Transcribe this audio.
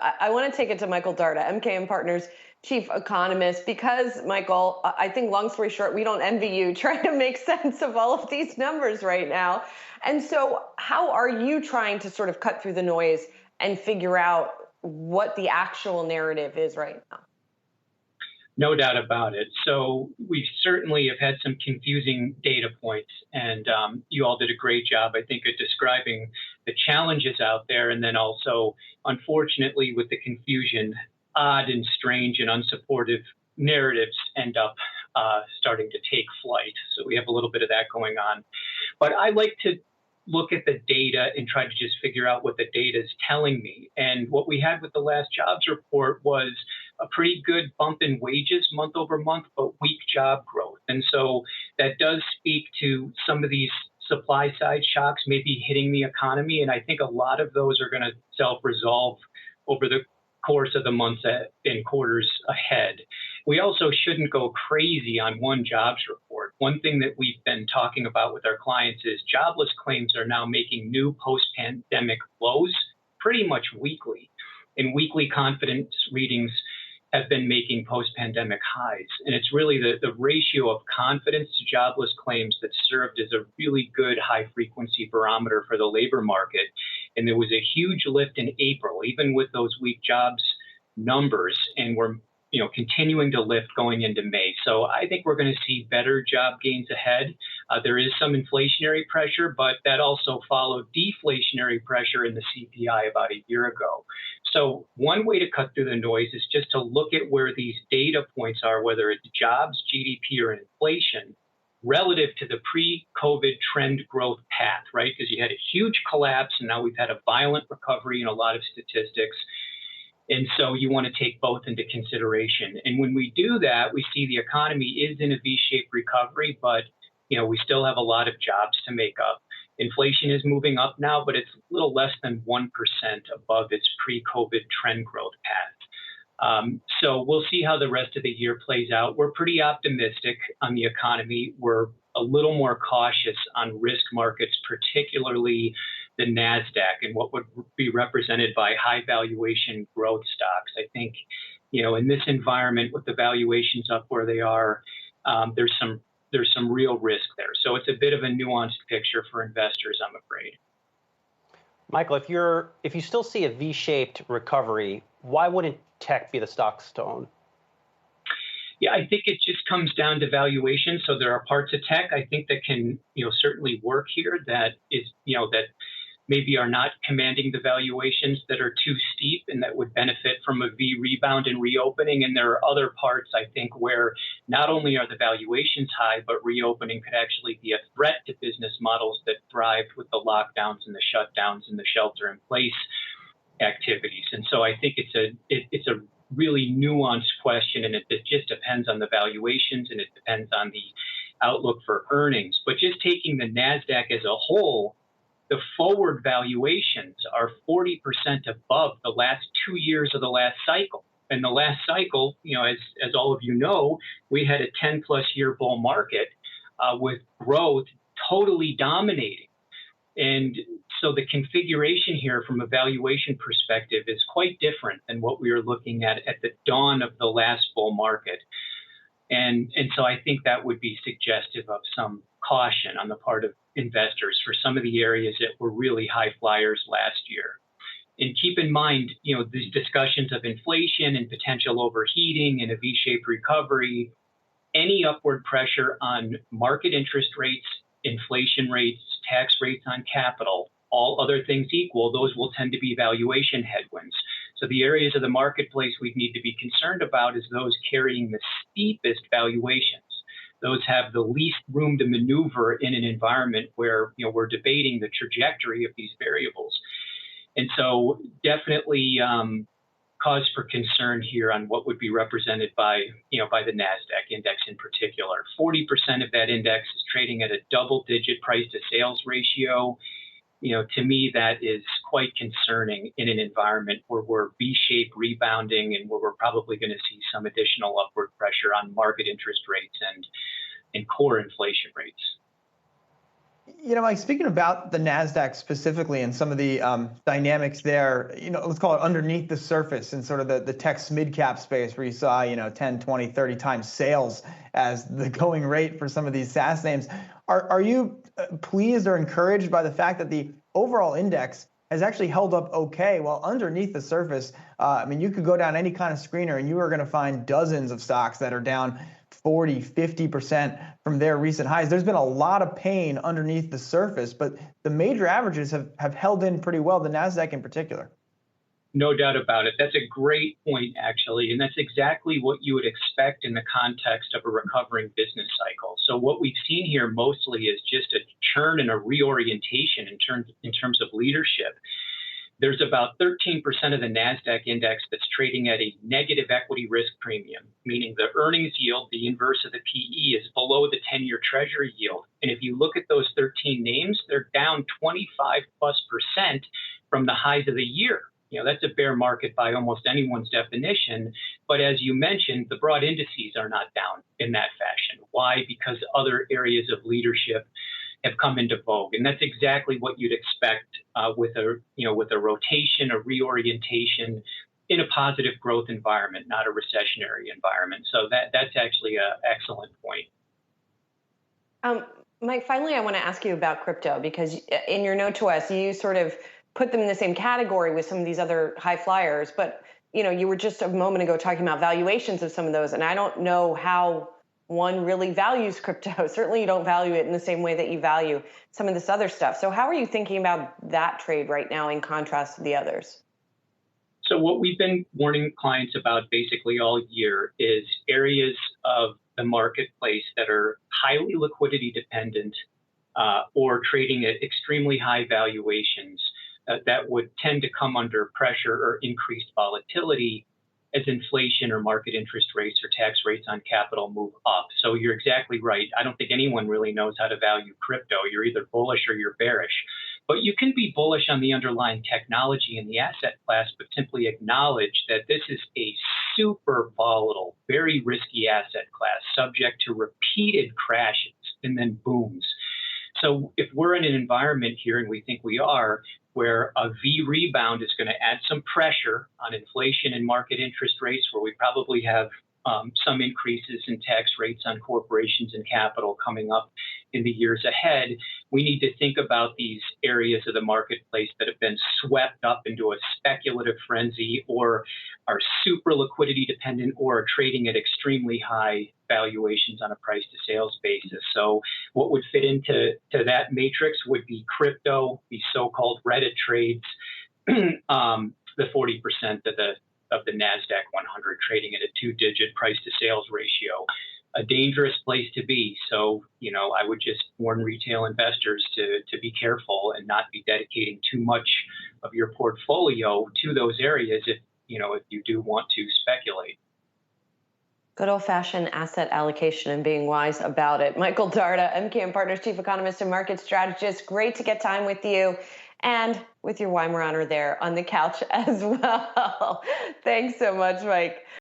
I want to take it to Michael Darda, MKM Partners Chief Economist, because, Michael, I think, long story short, we don't envy you trying to make sense of all of these numbers right now. And so how are you trying to sort of cut through the noise and figure out what the actual narrative is right now? No doubt about it. So we certainly have had some confusing data points, and you all did a great job, I think, at describing the challenges out there, and then also, unfortunately, with the confusion, odd and strange and unsupportive narratives end up starting to take flight. So we have a little bit of that going on. But I like to look at the data and try to just figure out what the data is telling me. And what we had with the last jobs report was a pretty good bump in wages month over month, but weak job growth. And so that does speak to some of these supply side shocks maybe hitting the economy. And I think a lot of those are going to self-resolve over the course of the months and quarters ahead. We also shouldn't go crazy on one jobs report. One thing that we've been talking about with our clients is jobless claims are now making new post-pandemic lows pretty much weekly. And weekly confidence readings have been making post-pandemic highs. And it's really the ratio of confidence to jobless claims that served as a really good high-frequency barometer for the labor market. And there was a huge lift in April, even with those weak jobs numbers, and we're continuing to lift going into May. So I think we're going to see better job gains ahead. There is some inflationary pressure, but that also followed deflationary pressure in the CPI about a year ago. So one way to cut through the noise is just to look at where these data points are, whether it's jobs, GDP, or inflation, relative to the pre-COVID trend growth path, right? Because you had a huge collapse, and now we've had a violent recovery in a lot of statistics. And so you want to take both into consideration. And when we do that, we see the economy is in a V-shaped recovery, but we still have a lot of jobs to make up. Inflation is moving up now, but it's a little less than 1% above its pre-COVID trend growth path. So we'll see how the rest of the year plays out. We're pretty optimistic on the economy. We're a little more cautious on risk markets, particularly the Nasdaq and what would be represented by high valuation growth stocks. I think, in this environment with the valuations up where they are, there's some real risk there. So it's a bit of a nuanced picture for investors, I'm afraid. Michael, if you still see a V-shaped recovery, why wouldn't tech be the stocks to own? Yeah, I think it just comes down to valuation. So there are parts of tech I think that can, certainly work here that is, that maybe are not commanding the valuations that are too steep and that would benefit from a V rebound and reopening. And there are other parts, I think, where not only are the valuations high, but reopening could actually be a threat to business models that thrived with the lockdowns and the shutdowns and the shelter in place activities. And so I think it's a really nuanced question, and it just depends on the valuations and it depends on the outlook for earnings. But just taking the Nasdaq as a whole, the forward valuations are 40% above the last 2 years of the last cycle. And the last cycle, as all of you know, we had a 10-plus year bull market with growth totally dominating. And so the configuration here from a valuation perspective is quite different than what we were looking at the dawn of the last bull market. And so I think that would be suggestive of some caution on the part of investors for some of the areas that were really high flyers last year. And keep in mind, these discussions of inflation and potential overheating and a V-shaped recovery, any upward pressure on market interest rates, inflation rates, tax rates on capital, all other things equal, those will tend to be valuation headwinds. So the areas of the marketplace we need to be concerned about is those carrying the steepest valuations. Those have the least room to maneuver in an environment where we're debating the trajectory of these variables. And so definitely cause for concern here on what would be represented by the Nasdaq index in particular. 40% of that index is trading at a double-digit price to sales ratio. To me, that is quite concerning in an environment where we're V-shaped rebounding and where we're probably going to see some additional upward pressure on market interest rates and core inflation rates. Mike, speaking about the Nasdaq specifically and some of the dynamics there, let's call it underneath the surface in sort of the tech mid-cap space where you saw, 10, 20, 30 times sales as the going rate for some of these SaaS names. Are you pleased or encouraged by the fact that the overall index has actually held up okay, while underneath the surface, you could go down any kind of screener and you are going to find dozens of stocks that are down 40, 50% from their recent highs. There's been a lot of pain underneath the surface, but the major averages have held in pretty well, the Nasdaq in particular. No doubt about it. That's a great point, actually. And that's exactly what you would expect in the context of a recovering business cycle. So what we've seen here mostly is just a churn and a reorientation in terms of leadership. There's about 13% of the Nasdaq index that's trading at a negative equity risk premium, meaning the earnings yield, the inverse of the PE, is below the 10-year Treasury yield. And if you look at those 13 names, they're down 25+% from the highs of the year. That's a bear market by almost anyone's definition. But as you mentioned, the broad indices are not down in that fashion. Why? Because other areas of leadership have come into vogue, and that's exactly what you'd expect with a rotation, a reorientation in a positive growth environment, not a recessionary environment. So that's actually an excellent point. Mike, finally, I want to ask you about crypto, because in your note to us, you sort of put them in the same category with some of these other high flyers, but you were just a moment ago talking about valuations of some of those, and I don't know how one really values crypto. Certainly you don't value it in the same way that you value some of this other stuff. So how are you thinking about that trade right now in contrast to the others? So what we've been warning clients about basically all year is areas of the marketplace that are highly liquidity dependent or trading at extremely high valuations that would tend to come under pressure or increased volatility as inflation or market interest rates or tax rates on capital move up. So you're exactly right. I don't think anyone really knows how to value crypto. You're either bullish or you're bearish. But you can be bullish on the underlying technology in the asset class, but simply acknowledge that this is a super volatile, very risky asset class, subject to repeated crashes and then booms. So if we're in an environment here, and we think we are, where a V rebound is going to add some pressure on inflation and market interest rates, where we probably have some increases in tax rates on corporations and capital coming up in the years ahead, we need to think about these areas of the marketplace that have been swept up into a speculative frenzy or are super liquidity dependent or are trading at extremely high valuations on a price to sales basis. So what would fit into that matrix would be crypto, the so-called Reddit trades, the 40% of the Nasdaq 100 trading at a 2-digit price to sales ratio. A dangerous place to be. So, I would just warn retail investors to be careful and not be dedicating too much of your portfolio to those areas if you do want to speculate. Good old-fashioned asset allocation and being wise about it. Michael Darda, MKM Partners Chief Economist and Market Strategist. Great to get time with you and with your Weimaraner there on the couch as well. Thanks so much, Mike.